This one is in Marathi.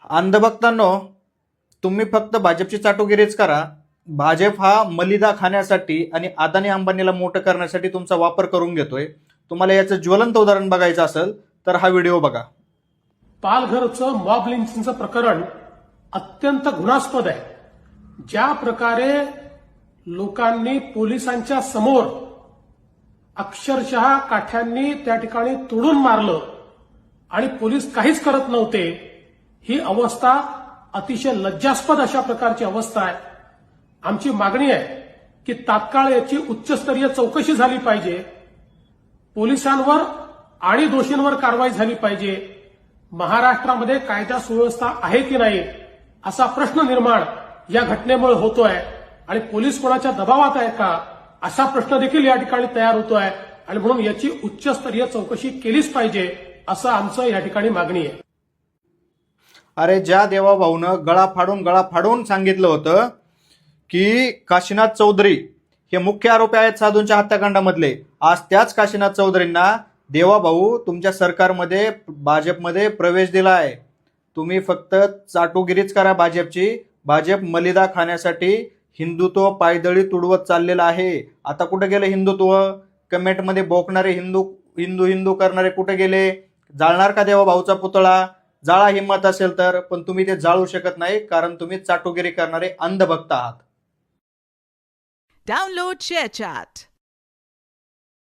अंधभक्तांनो, तुम्ही फक्त भाजपची चाटुगिरीच करा. भाजप हा मलिदा खाण्यासाठी आणि अदानी अंबानीला मोठं करण्यासाठी तुमचा वापर करून घेतोय. तुम्हाला याचं ज्वलंत उदाहरण बघायचं असेल तर हा व्हिडिओ बघा. पालघरचं मॉब लिंचिंगचं प्रकरण अत्यंत घृणास्पद आहे. ज्या प्रकारे लोकांनी पोलिसांच्या समोर अक्षरशः काठ्यांनी त्या ठिकाणी तोडून मारलं आणि पोलीस काहीच करत नव्हते, ही अवस्था अतिशय लज्जास्पद अशा प्रकारची अवस्था आहे. आमची मागणी आहे की तात्काळ याची उच्चस्तरीय चौकशी झाली पाहिजे, पोलिसांवर आणि दोषींवर कारवाई झाली पाहिजे. महाराष्ट्रामध्ये कायदा सुव्यवस्था आहे की नाही असा प्रश्न निर्माण या घटनेमुळे होतोय आणि पोलीस कोणाच्या दबावात आहे का असा प्रश्न देखील या ठिकाणी तयार होतोय आणि म्हणून याची उच्चस्तरीय चौकशी केलीच पाहिजे असं आमचं या ठिकाणी मागणी आहे. अरे ज्या देवाभाऊनं गळा फाडून सांगितलं होतं की काशीनाथ चौधरी हे मुख्य आरोपी आहेत साधूंच्या हत्याकांडामधले, आज त्याच काशीनाथ चौधरींना देवाभाऊ तुमच्या सरकारमध्ये भाजपमध्ये प्रवेश दिलाय. तुम्ही फक्त चाटुगिरीच करा भाजपची. भाजप मलिदा खाण्यासाठी हिंदुत्व पायदळी तुडवत चाललेलं आहे. आता कुठे गेले हिंदुत्व? कमेंटमध्ये बोकणारे हिंदू हिंदू हिंदू करणारे कुठे गेले? जाळणार का देवाभाऊचा पुतळा? जाळा हिंमत असेल तर, पण तुम्ही ते जाळू शकत नाही कारण तुम्ही चाटुगिरी करणारे अंधभक्त आहात. Download ShareChat.